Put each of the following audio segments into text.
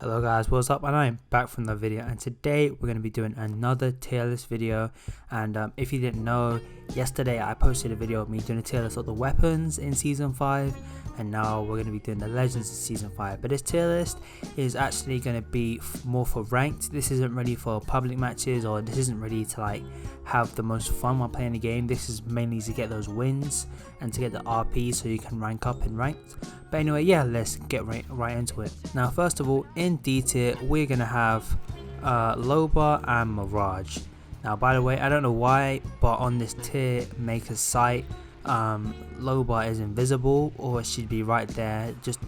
Hello guys, what's up? And I'm back from the video, and today we're going to be doing another tier list video. And if you didn't know, yesterday I posted a video of me doing a tier list of the weapons in season 5, and now we're going to be doing the legends in season 5. But this tier list is actually going to be more for ranked. This isn't really for public matches, or this isn't really to like have the most fun while playing the game. This is mainly to get those wins and to get the RP so you can rank up in ranked. But anyway, yeah, let's get right into it. Now, first of all, in D tier, we're going to have Lobo and Mirage. Now, by the way, I don't know why, but on this tier maker's site, Lobo is invisible, or it should be right there, just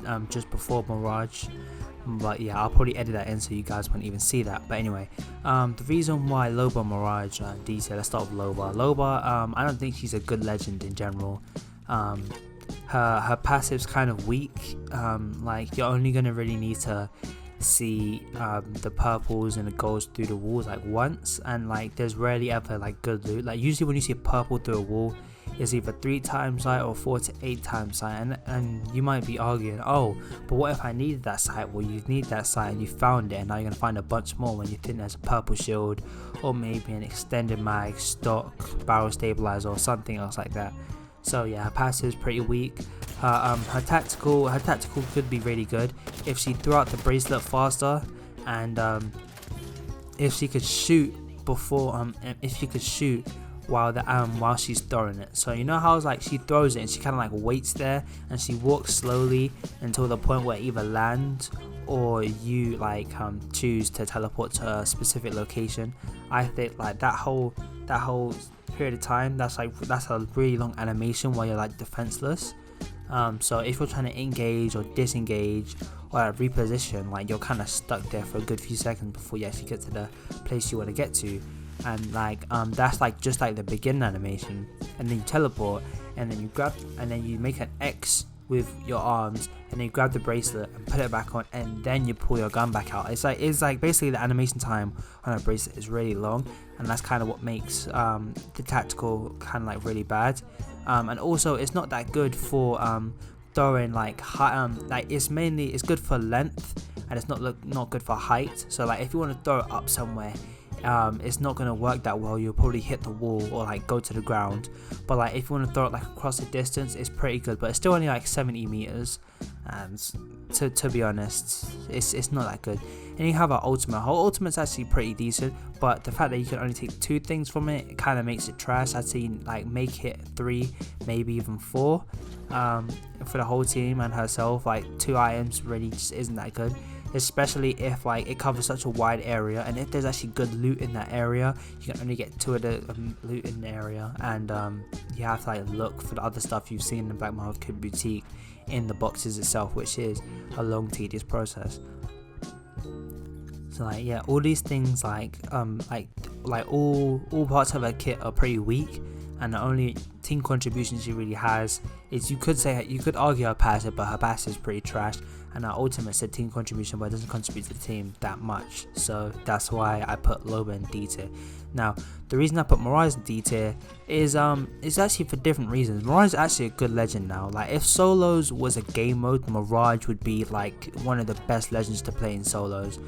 before Mirage. But yeah, I'll probably edit that in so you guys won't even see that. But anyway, the reason why Lobo Mirage D tier, let's start with Lobo. Lobo, I don't think she's a good legend in general. Her passive's kind of weak. Like, you're only gonna really need to see the purples and the golds through the walls like once, and like there's rarely ever like good loot. Like, usually when you see a purple through a wall, it's either 3 times sight or 4 to 8 times sight, and you might be arguing, oh, but what if I needed that sight? Well, you need that sight and you found it, and now you're gonna find a bunch more when you think there's a purple shield, or maybe an extended mag, stock, barrel stabilizer, or something else like that. So yeah, her passive is pretty weak. Her tactical could be really good if she threw out the bracelet faster, and if she could shoot before if she could shoot while she's throwing it. So you know how it's like she throws it and she kind of like waits there and she walks slowly until the point where it either lands or you like choose to teleport to a specific location. I think like that whole period of time, that's a really long animation while you're like defenseless. So if you're trying to engage or disengage or reposition, like you're kind of stuck there for a good few seconds before you actually get to the place you want to get to. And like that's like just like the begin animation, and then you teleport, and then you grab, and then you make an X with your arms, and then you grab the bracelet and put it back on, and then you pull your gun back out. It's like basically the animation time on a bracelet is really long, and that's kind of what makes the tactical kind of like really bad. And also it's not that good for throwing like high, like it's good for length, and it's not good for height. So like if you want to throw it up somewhere, it's not gonna work that well. You'll probably hit the wall or like go to the ground. But like if you want to throw it like across the distance, it's pretty good, but it's still only like 70 meters, and to be honest, it's not that good. And you have our ultimate. Her ultimate's actually pretty decent, but the fact that you can only take 2 things from it kind of makes it trash. I'd say like make it 3, maybe even 4 for the whole team and herself. Like 2 items really just isn't that good, especially if like it covers such a wide area, and if there's actually good loot in that area, you can only get 2 of the loot in the area, and you have to like look for the other stuff you've seen in the Black Market Boutique in the boxes itself, which is a long tedious process. So like yeah, all these things like all parts of her kit are pretty weak, and the only team contribution she really has is, you could argue her passive, but her passive is pretty trash, and her ultimate's a team contribution, but it doesn't contribute to the team that much. So that's why I put Lobo in D tier. Now the reason I put Mirage in D tier is it's actually for different reasons. Mirage is actually a good legend now. Like if solos was a game mode, Mirage would be like one of the best legends to play in solos.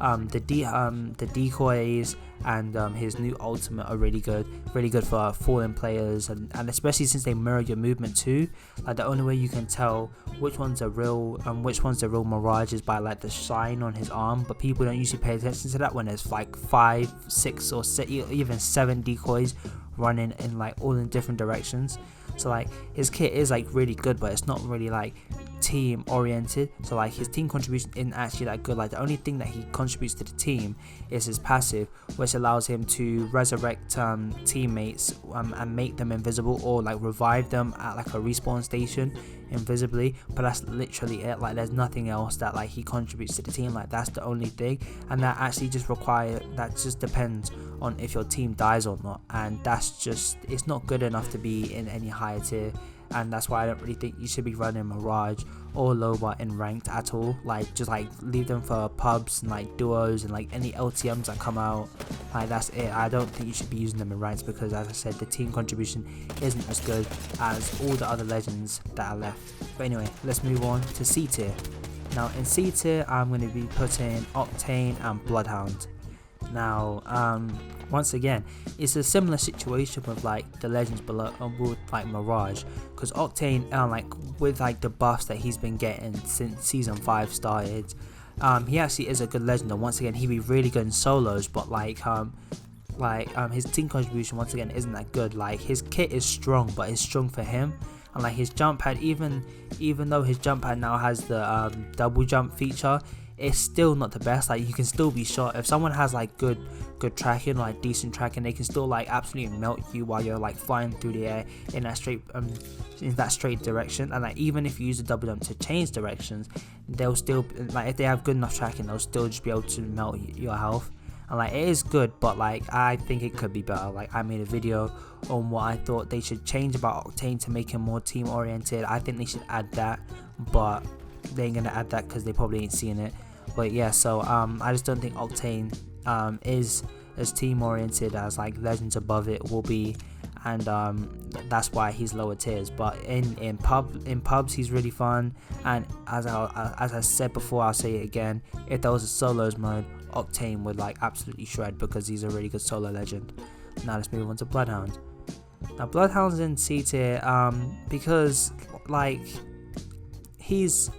The decoys and his new ultimate are really good for fallen players, and especially since they mirror your movement too. Like the only way you can tell which one's a real Mirage is by like the shine on his arm, but people don't usually pay attention to that when there's like 5, 6 or even 7 decoys running in like all in different directions. So like his kit is like really good, but it's not really like team oriented. So like his team contribution isn't actually that good. Like the only thing that he contributes to the team is his passive, which allows him to resurrect teammates and make them invisible, or like revive them at like a respawn station invisibly. But that's literally it. Like there's nothing else that like he contributes to the team. Like that's the only thing, and that actually just depends on if your team dies or not, and it's not good enough to be in any higher tier. And that's why I don't really think you should be running Mirage or Lobo in ranked at all. Like just like leave them for pubs and like duos and like any LTMs that come out. Like that's it. I don't think you should be using them in ranks, because as I said, the team contribution isn't as good as all the other legends that are left. But anyway, let's move on to C tier. Now in C tier, I'm going to be putting Octane and Bloodhound. Now, once again, it's a similar situation with like the legends below, with like Mirage, because Octane, like with like the buffs that he's been getting since season 5 started, he actually is a good legend. And once again, he'd be really good in solos, but his team contribution once again isn't that good. Like his kit is strong, but it's strong for him. And like his jump pad, even though his jump pad now has the double jump feature, it's still not the best. Like you can still be shot if someone has like good tracking, like decent tracking, they can still like absolutely melt you while you're like flying through the air in that straight direction. And like even if you use a double jump to change directions, they'll still, like if they have good enough tracking, they'll still just be able to melt your health. And like it is good, but like I think it could be better. Like I made a video on what I thought they should change about Octane to make him more team oriented. I think they should add that, but they ain't gonna add that because they probably ain't seeing it. But yeah, so I just don't think Octane is as team oriented as like legends above it will be, and that's why he's lower tiers. But in pubs he's really fun, and as I said before, I'll say it again, if there was a solos mode, Octane would like absolutely shred because he's a really good solo legend. Now let's move on to Bloodhound. Now Bloodhound's in C tier because like he's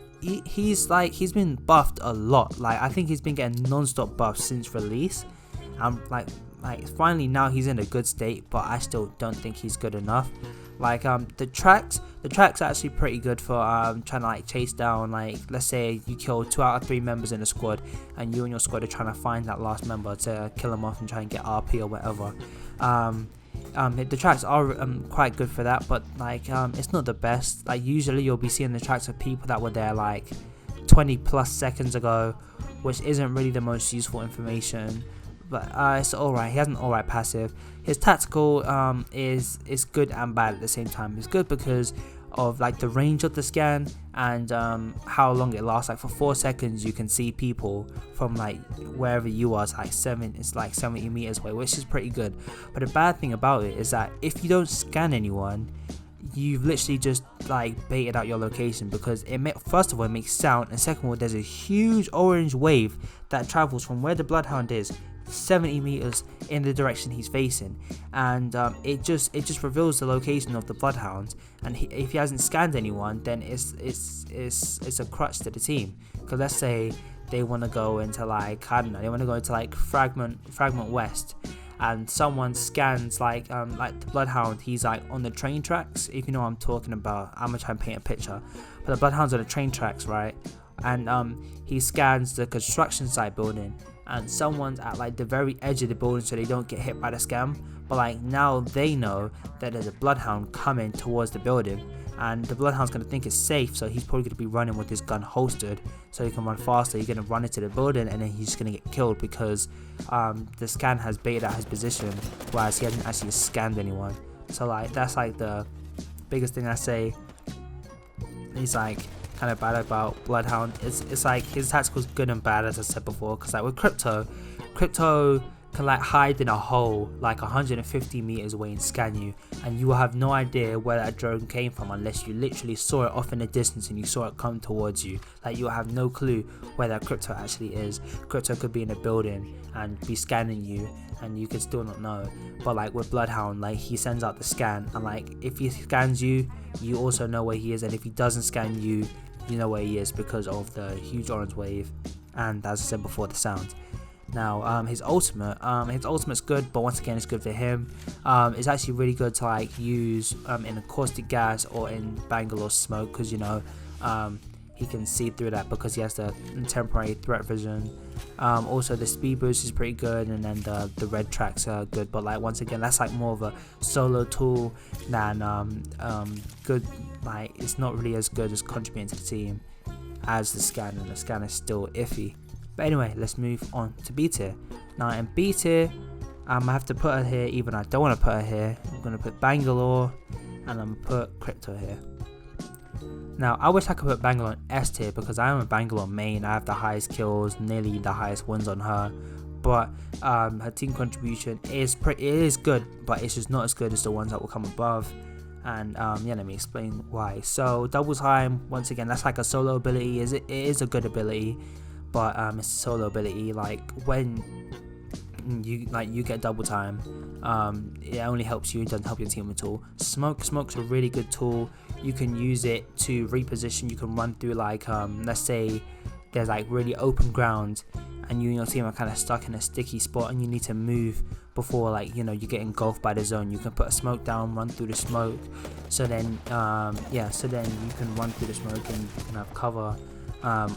been buffed a lot. Like I think he's been getting non-stop buffs since release. Like finally now he's in a good state, but I still don't think he's good enough. Like the tracks are actually pretty good for trying to like chase down, like let's say you kill 2 out of 3 members in a squad and you and your squad are trying to find that last member to kill him off and try and get RP or whatever. The tracks are quite good for that, but like it's not the best. Like usually you'll be seeing the tracks of people that were there like 20 plus seconds ago, which isn't really the most useful information. But it's alright. He has an alright passive. His tactical is good and bad at the same time. It's good because of like the range of the scan and how long it lasts. Like for 4 seconds you can see people from like wherever you are. It's like 70 meters away, which is pretty good. But the bad thing about it is that if you don't scan anyone, you've literally just like baited out your location, because first of all it makes sound, and second of all there's a huge orange wave that travels from where the Bloodhound is 70 meters in the direction he's facing, and it just reveals the location of the Bloodhound. And if he hasn't scanned anyone, then it's a crutch to the team. Because let's say they want to go into like, I don't know, they want to go into like fragment west, and someone scans like the Bloodhound, he's like on the train tracks, if you know what I'm talking about. I'm gonna try and paint a picture, but the Bloodhound's on the train tracks, right? And he scans the construction site building, and someone's at like the very edge of the building so they don't get hit by the scam. But like now they know that there's a Bloodhound coming towards the building, and the Bloodhound's going to think it's safe, so he's probably going to be running with his gun holstered so he can run faster. He's going to run into the building and then he's just going to get killed because the scan has baited out his position, whereas he hasn't actually scanned anyone. So like that's like the biggest thing I say. He's like kind of bad about Bloodhound. It's like his tactical's good and bad, as I said before, because like with Crypto can like hide in a hole like 150 meters away and scan you, and you will have no idea where that drone came from unless you literally saw it off in the distance and you saw it come towards you. Like you'll have no clue where that Crypto actually is. Crypto could be in a building and be scanning you and you could still not know. But like with Bloodhound, like he sends out the scan, and like if he scans you, you also know where he is, and if he doesn't scan you, you know where he is because of the huge orange wave and, as I said before, the sound. Now his ultimate's good, but once again it's good for him. It's actually really good to like use in a caustic gas or in Bangalore smoke, because you know he can see through that because he has the temporary threat vision. Also the speed boost is pretty good, and then the red tracks are good, but like once again that's like more of a solo tool than good. Like it's not really as good as contributing to the team as the scan, and the scan is still iffy. But anyway, let's move on to B tier. Now in B tier, I have to put her here, even I don't want to put her here. I'm going to put Bangalore, and I'm going to put Crypto here. Now I wish I could put Bangalore in S tier because I am a Bangalore main. I have the highest kills, nearly the highest wins on her. But her team contribution is good, but it's just not as good as the ones that will come above. And yeah, let me explain why. So double time, once again, that's like a solo ability. It is a good ability, but it's a solo ability. Like when you get double time, it only helps you, it doesn't help your team at all. Smoke's a really good tool. You can use it to reposition. You can run through like let's say there's like really open ground and you and your team are kind of stuck in a sticky spot and you need to move before, like, you get engulfed by the zone. You can put a smoke down, run through the smoke, so then so then you can run through the smoke and you can have cover.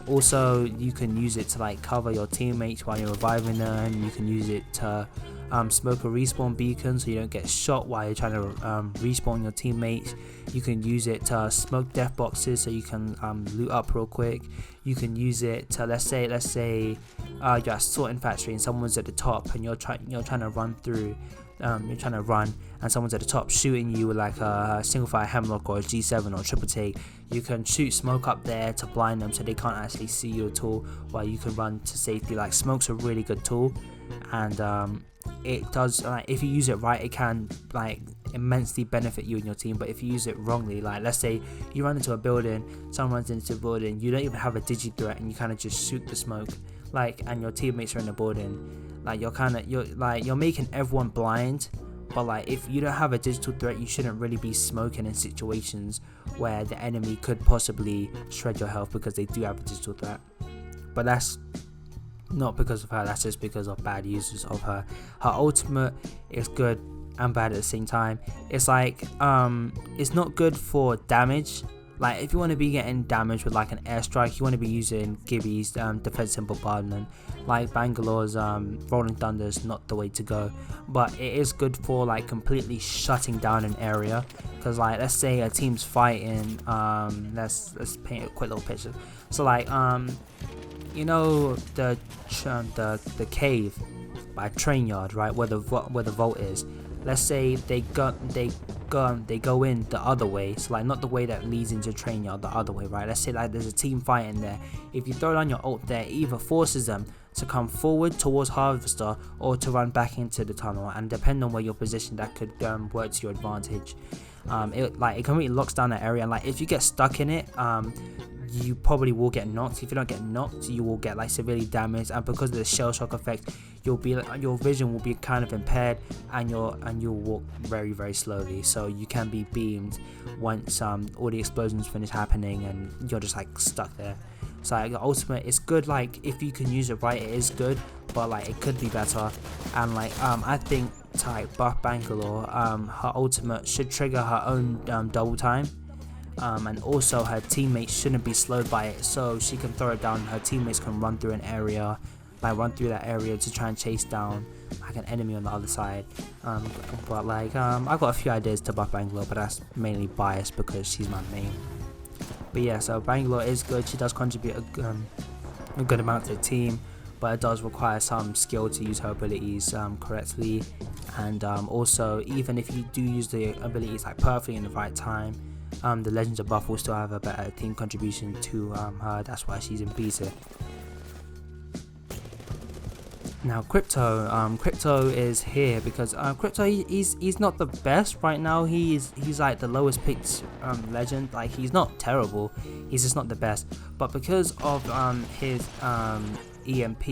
Also, you can use it to like cover your teammates while you're reviving them. You can use it to smoke a respawn beacon so you don't get shot while you're trying to respawn your teammates. You can use it to smoke death boxes so you can loot up real quick. You can use it to let's say you're at sorting factory and someone's at the top and you're trying to run through. You're trying to run and someone's at the top shooting you with like a single fire hemlock or a G7 or a triple take. You can shoot smoke up there to blind them so they can't actually see you at all, while you can run to safety. Like, smoke's a really good tool, and it does, like, if you use it right, it can like immensely benefit you and your team. But if you use it wrongly, like let's say you run into a building, someone runs into a building, you don't even have a digi threat and you kind of just shoot the smoke, like, and your teammates are in the building, like you're making everyone blind. But like, if you don't have a digital threat, you shouldn't really be smoking in situations where the enemy could possibly shred your health, because they do have a digital threat. But that's not because of her, that's just because of bad uses of her. Her ultimate is good and bad at the same time. It's like it's not good for damage. Like, if you want to be getting damage with like an airstrike, you want to be using Gibby's defensive bombardment. Like Bangalore's Rolling Thunder is not the way to go, but it is good for like completely shutting down an area. Because like, let's say a team's fighting, let's paint a quick little picture. So like you know the cave by train yard, right, where the vault is. Let's say they go in the other way, so like not the way that leads into train yard, the other way, right? Let's say like there's a team fighting there. If you throw down your ult there, it either forces them to come forward towards Harvester or to run back into the tunnel, and depending on where you're positioned, that could work to your advantage. It completely locks down that area, and like if you get stuck in it, you probably will get knocked. If you don't get knocked, you will get like severely damaged, and because of the shell shock effect, you'll be like, your vision will be kind of impaired, and you'll walk very, very slowly. So you can be beamed once all the explosions finish happening, and you're just like stuck there. So like, the ultimate is good. Like, if you can use it right, it is good, but like it could be better. And like I think to like buff Bangalore, her ultimate should trigger her own double time. And also her teammates shouldn't be slowed by it, so she can throw it down. Her teammates can run through that area to try and chase down like an enemy on the other side. But like I've got a few ideas to buff Bangalore, but that's mainly biased because she's my main. But yeah, so Bangalore is good. She does contribute a good amount to the team, but it does require some skill to use her abilities correctly. And also, even if you do use the abilities like perfectly in the right time, the Legends of buff will still have a better team contribution to her. That's why she's in beta. Now Crypto is here because Crypto, he's not the best right now. He's like the lowest picked legend. Like, he's not terrible, he's just not the best. But because of his EMP,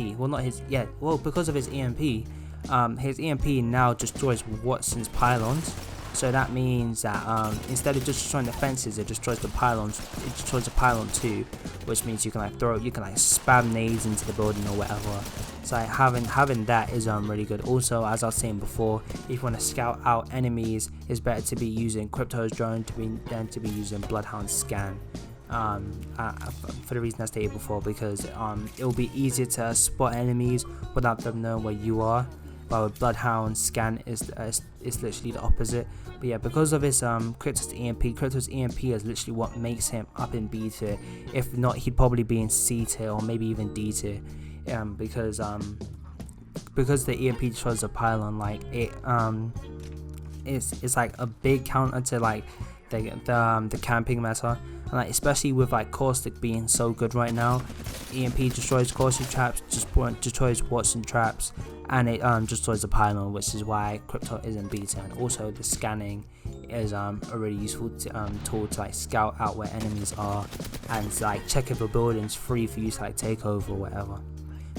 because of his EMP now destroys Watson's pylons. So that means that instead of just destroying the fences, it destroys the pylons. It destroys the pylon too, which means you can like spam nades into the building or whatever. So like, having that is really good. Also, as I was saying before, if you want to scout out enemies, it's better to be using Crypto's drone than to be using Bloodhound's scan. For the reason I stated before, because it will be easier to spot enemies without them knowing where you are. But with Bloodhound, scan is literally the opposite. But yeah, because of his Crypto's EMP is literally what makes him up in B tier. If not, he'd probably be in C tier or maybe even D tier. Because the EMP destroys the pylon, like it's like a big counter to like the camping meta. And like, especially with like Caustic being so good right now, EMP destroys Caustic traps, destroys Watson traps, and it destroys the pylon, which is why Crypto isn't beaten. And also the scanning is a really useful tool to like scout out where enemies are and like check if a building's free for you to like take over or whatever.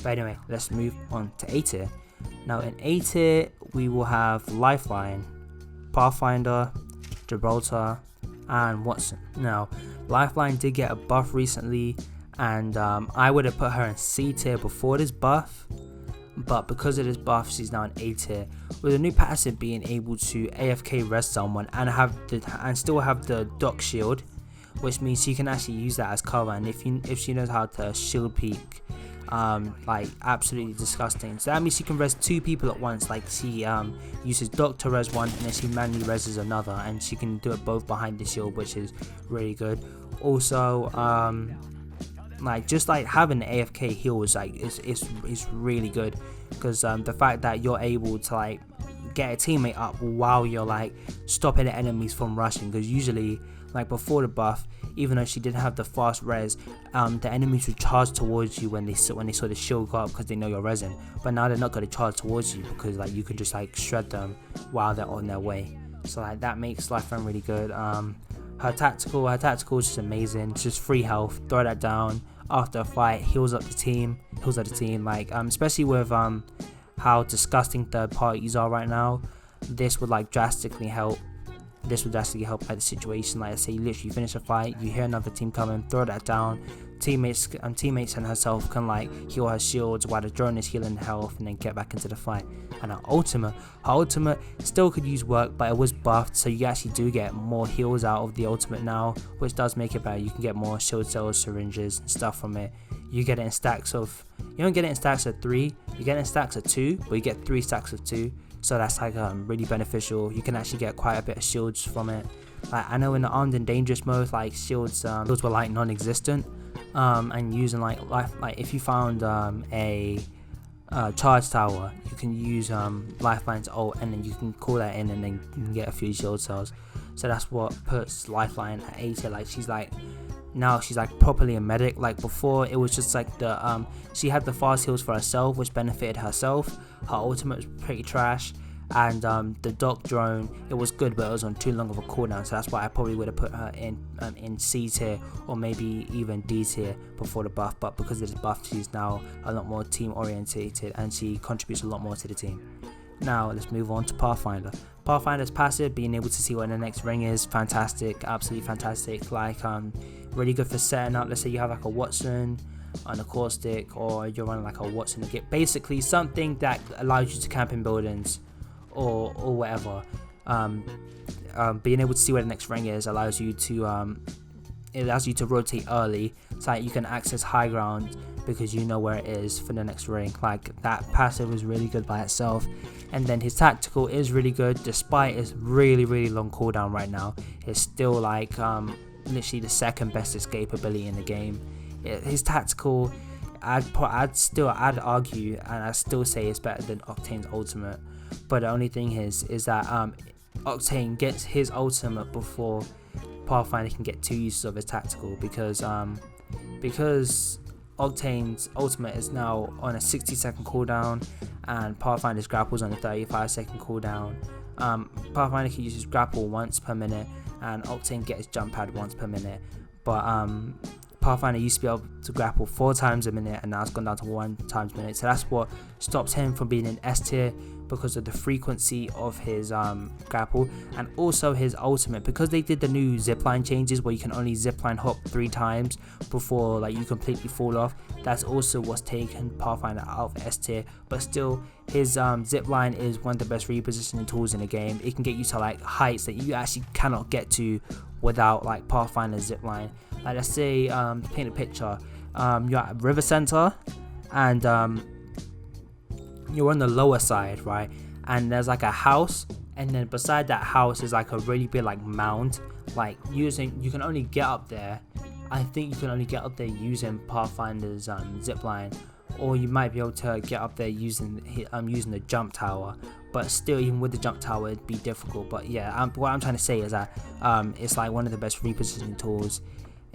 But anyway, let's move on to A tier. Now in A tier we will have Lifeline, Pathfinder, Gibraltar, and Watson. Now Lifeline did get a buff recently, and I would have put her in C tier before this buff, but because of this buff she's now in A tier, with a new passive being able to AFK res someone and still have the dock shield, which means she can actually use that as cover. And if she knows how to shield peek, like absolutely disgusting. So that means she can res 2 people at once. Like she uses dock to res one and then she manually reses another, and she can do it both behind the shield, which is really good. Also like just like having the AFK heal is like it's really good, because the fact that you're able to like get a teammate up while you're like stopping the enemies from rushing, because usually like before the buff, even though she didn't have the fast res, the enemies would charge towards you when they saw the shield go up, because they know you're resing. But now they're not going to charge towards you, because like you can just like shred them while they're on their way. So like that makes Lifeline really good. Her tactical is just amazing. It's just free health, throw that down after a fight, heals up the team, like especially with how disgusting third parties are right now. This would like drastically help like the situation. Like, let's say you literally finish a fight, you hear another team coming, throw that down, teammates and herself can like heal her shields while the drone is healing health, and then get back into the fight. And her ultimate still could use work, but it was buffed, so you actually do get more heals out of the ultimate now, which does make it better. You can get more shield cells, syringes and stuff from it. You get it in stacks of, you don't get it in stacks of 3, you get it in stacks of 2, but you get 3 stacks of 2, so that's like really beneficial. You can actually get quite a bit of shields from it. Like I know in the armed and dangerous mode, like shields were like non-existent, and using like if you found a charge tower, you can use Lifeline's ult, and then you can call that in, and then you can get a few shield cells. So that's what puts Lifeline at A tier. Like now she's like properly a medic. Like before it was just like the she had the fast heals for herself, which benefited herself. Her ultimate was pretty trash, and the dock drone, it was good, but it was on too long of a cooldown, so that's why I probably would have put her in C tier or maybe even D tier before the buff. But because of this buff, she's now a lot more team orientated and she contributes a lot more to the team. Now let's move on to Pathfinder. Pathfinder's passive, being able to see what the next ring is, fantastic, absolutely fantastic. Like really good for setting up. Let's say you have like a Watson, an Acoustic, or you're running like a Watson to get basically something that allows you to camp in buildings or whatever. Being able to see where the next ring is allows you to rotate early, so that you can access high ground because you know where it is for the next ring. Like that passive is really good by itself. And then his tactical is really good, despite its really long cooldown right now. It's still like literally the second best escape ability in the game. His tactical, I'd argue and I'd still say it's better than Octane's ultimate. But the only thing is that Octane gets his ultimate before Pathfinder can get 2 uses of his tactical, because Octane's ultimate is now on a 60-second cooldown and Pathfinder's grapple is on a 35-second cooldown. Pathfinder can use his grapple once per minute and Octane gets his jump pad once per minute, but Pathfinder used to be able to grapple 4 times a minute, and now it's gone down to 1 time a minute. So that's what stops him from being in S tier, because of the frequency of his grapple, and also his ultimate, because they did the new zipline changes where you can only zipline hop 3 times before like you completely fall off. That's also what's taken Pathfinder out of S tier, but still his zipline is one of the best repositioning tools in the game. It can get you to like heights that you actually cannot get to without like Pathfinder's zipline. Like let's say, to paint a picture, you're at River Center and you're on the lower side, right? And there's like a house, and then beside that house is like a really big like mound. Like you can only get up there. I think you can only get up there using Pathfinder's zipline, or you might be able to get up there using the jump tower. But still, even with the jump tower, it'd be difficult. But yeah, what I'm trying to say is that it's like one of the best repositioning tools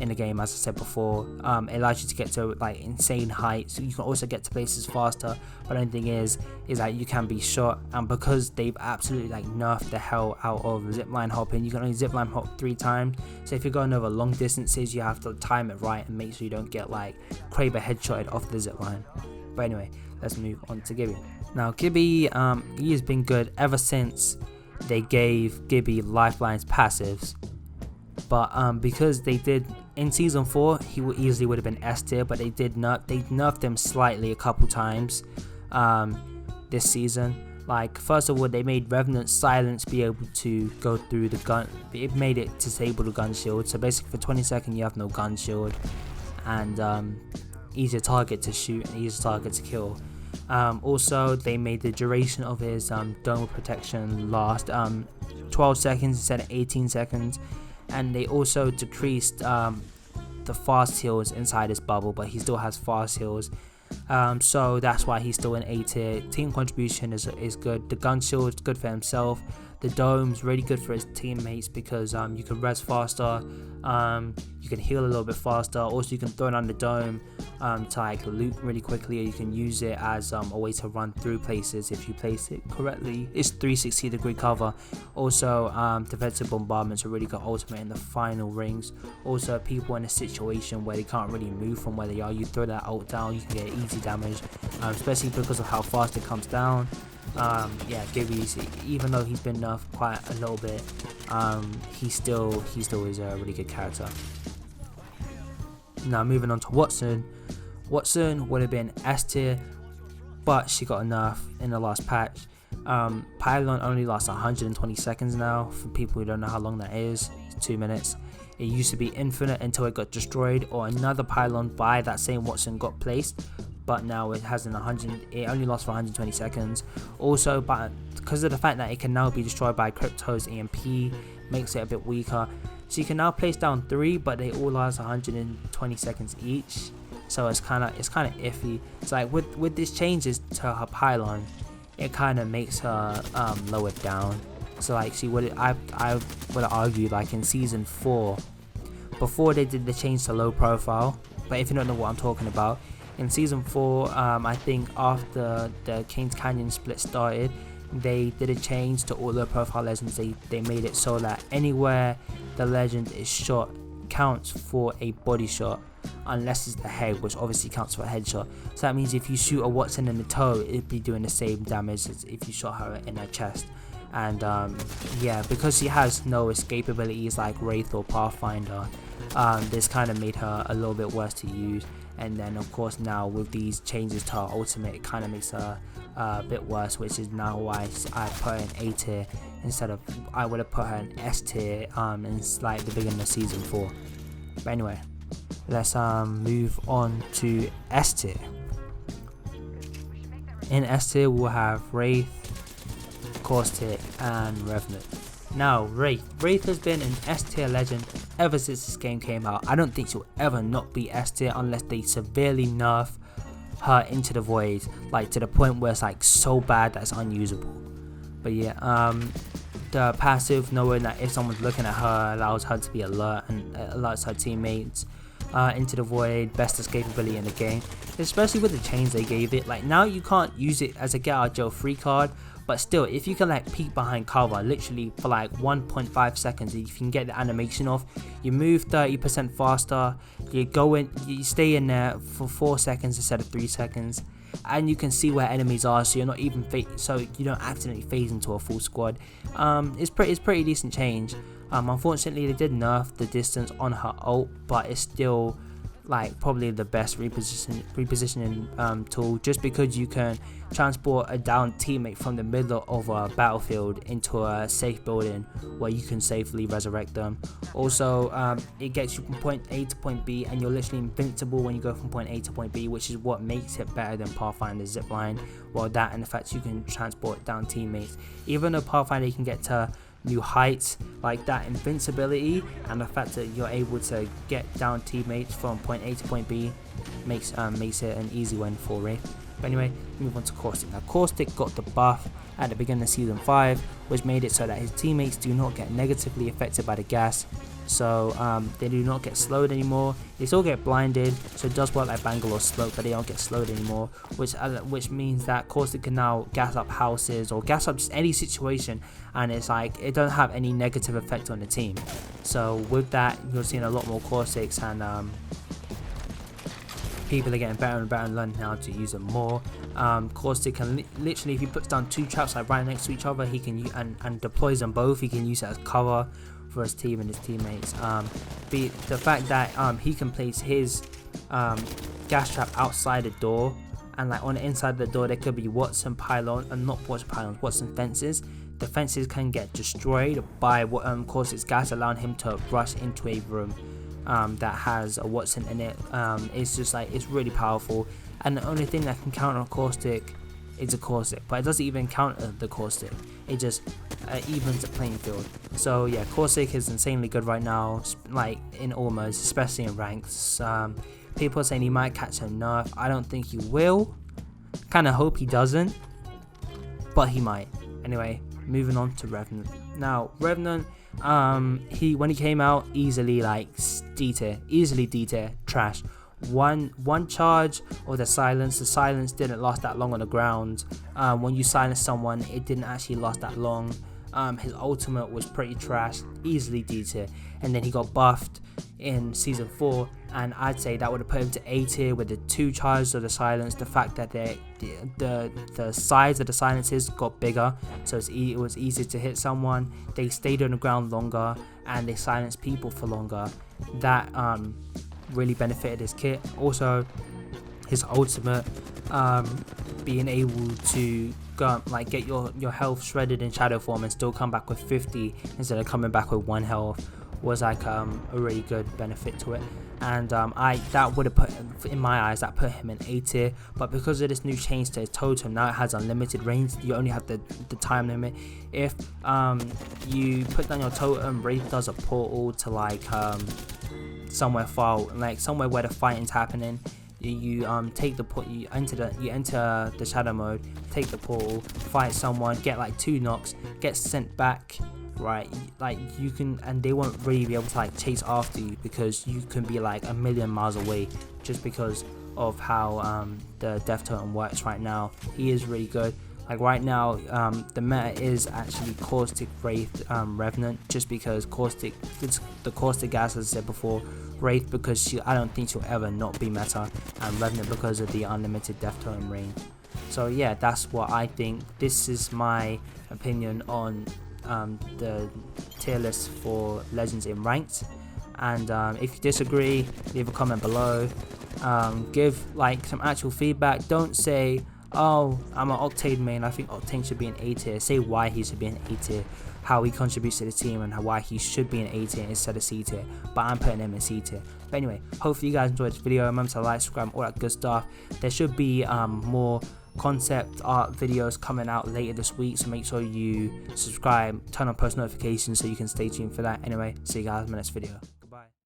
in the game, as I said before. It allows you to get to like insane heights. You can also get to places faster, but the only thing is that you can be shot, and because they've absolutely like nerfed the hell out of zipline hopping, you can only zipline hop 3 times. So if you're going over long distances, you have to time it right and make sure you don't get like Kraber headshotted off the zipline. But anyway, let's move on to Gibby. Now Gibby, he has been good ever since they gave Gibby Lifeline's passives. But because they did in season 4, he easily would have been S tier, but they nerfed him slightly a couple times this season. Like, first of all, they made Revenant Silence be able to go through the gun. It made it disable the gun shield, so basically for 20 seconds you have no gun shield, and easier target to shoot and easier target to kill. Also, they made the duration of his dome protection last 12 seconds instead of 18 seconds. And they also decreased the fast heals inside his bubble, but he still has fast heals. So that's why he's still in A tier. Team contribution is good. The gun shield is good for himself. The dome's really good for his teammates because you can res faster, you can heal a little bit faster. Also, you can throw it on the dome to like loot really quickly, or you can use it as a way to run through places if you place it correctly. It's 360-degree cover. Also, defensive bombardment's a really good ultimate in the final rings. Also, people in a situation where they can't really move from where they are, you throw that ult down, you can get easy damage, especially because of how fast it comes down. Yeah, Gibby's, even though he's been nerfed quite a little bit, he still is a really good character. Now moving on to Watson. Watson would have been S tier, but she got a nerf in the last patch. Pylon only lasts 120 seconds now. For people who don't know how long that is, it's 2 minutes. It used to be infinite until it got destroyed, or another pylon by that same Watson got placed. But now it has it only lasts for 120 seconds. Also, because of the fact that it can now be destroyed by Crypto's EMP, makes it a bit weaker. So you can now place down 3, but they all last 120 seconds each. So it's kind of iffy. It's like with these changes to her pylon, it kind of makes her lower down. So like I would argue, like in season 4, before they did the change to low profile. But if you don't know what I'm talking about, in season 4, I think after the King's Canyon split started, they did a change to all the profile legends. They made it so that anywhere the legend is shot counts for a body shot, unless it's the head, which obviously counts for a headshot. So that means if you shoot a Watson in the toe, it'd be doing the same damage as if you shot her in her chest. And yeah, because she has no escape abilities like Wraith or Pathfinder, this kind of made her a little bit worse to use. And then of course now with these changes to her ultimate, it kind of makes her a bit worse, which is now why I put her in A tier instead of, I would have put her in S tier in like the beginning of season 4. But anyway, let's move on to S tier. In S tier we'll have Wraith, Caustic and Revenant. Now Wraith has been an S tier legend ever since this game came out. I don't think she'll ever not be S tier unless they severely nerf her into the void, like to the point where it's like so bad that it's unusable. But yeah, the passive, knowing that if someone's looking at her, allows her to be alert and alerts her teammates. Into the void, best escape ability in the game, especially with the change they gave it. Like now you can't use it as a get out of jail free card, but still, if you can like peek behind cover literally for like 1.5 seconds, if you can get the animation off, you move 30% faster, you go in, you stay in there for 4 seconds instead of 3 seconds, and you can see where enemies are, so you're not even so you don't accidentally phase into a full squad. It's pretty decent change. Unfortunately they did nerf the distance on her ult, but it's still like probably the best repositioning tool, just because you can transport a downed teammate from the middle of a battlefield into a safe building where you can safely resurrect them. Also, it gets you from point A to point B, and you're literally invincible when you go from point A to point B, which is what makes it better than Pathfinder's zipline. Well, that and the fact you can transport down teammates. Even though Pathfinder can get to new heights, like that invincibility and the fact that you're able to get down teammates from point A to point B makes it an easy win for Wraith. But anyway, move on to Caustic. Now Caustic got the buff at the beginning of season 5, which made it so that his teammates do not get negatively affected by the gas. So they do not get slowed anymore. They still get blinded, so it does work like Bangalore smoke, but they don't get slowed anymore, which means that Caustic can now gas up houses or gas up just any situation, and it's like it doesn't have any negative effect on the team. So with that, you're seeing a lot more Caustics, and people are getting better and better and learning how to use them more. Caustic can literally, if he puts down 2 traps like right next to each other, he can use and deploys them both. He can use it as cover for his team and his teammates. The fact that he can place his gas trap outside the door, and like on the inside of the door there could be Watson pylons, and not Watson pylons, Watson fences. The fences can get destroyed by what Caustic's gas, allowing him to rush into a room that has a Watson in it. It's just like, it's really powerful, and the only thing that can counter Caustic is a Caustic, but it doesn't even counter the Caustic, it just evens the playing field. So yeah, Caustic is insanely good right now, like in all modes, especially in ranks. People are saying he might catch a nerf. I don't think he will, kind of hope he doesn't, but he might. Anyway, moving on to Revenant. Now Revenant, when he came out, easily like easily D tier, trash. One charge or the silence didn't last that long on the ground. When you silence someone, it didn't actually last that long. His ultimate was pretty trash, easily D tier, and then he got buffed in season 4, and I'd say that would have put him to A tier with the 2 charges of the silence. The fact that the size of the silences got bigger, so it was easier to hit someone. They stayed on the ground longer, and they silenced people for longer. That really benefited his kit. Also, his ultimate, being able to go like get your health shredded in shadow form and still come back with 50 instead of coming back with 1 health, was like a really good benefit to it. And that would have put, in my eyes, that put him in A tier. But because of this new change to his totem, now it has unlimited range. You only have the time limit. If you put down your totem, Wraith does a portal to like somewhere far, like somewhere where the fighting's happening. You take the you enter the shadow mode, take the portal, fight someone, get like 2 knocks, get sent back, right? Like you can, and they won't really be able to like chase after you, because you can be like a million miles away, just because of how the death totem works right now. He is really good. Like right now, the meta is actually Caustic, Wraith, Revenant, just because Caustic, it's the Caustic gas, as I said before. Wraith because I don't think she'll ever not be meta, and Revenant because of the unlimited death totem range. So yeah, that's what I think. This is my opinion on the tier list for Legends in Ranked, and if you disagree, leave a comment below. Give like some actual feedback. Don't say, oh, I'm an Octane main, I think Octane should be an A tier. Say why he should be an A tier, how he contributes to the team, and why he should be an A tier instead of C tier, but I'm putting him in C tier. But anyway, hopefully you guys enjoyed this video. Remember to like, subscribe, all that good stuff. There should be more concept art videos coming out later this week, so make sure you subscribe, turn on post notifications so you can stay tuned for that. Anyway, see you guys in the next video.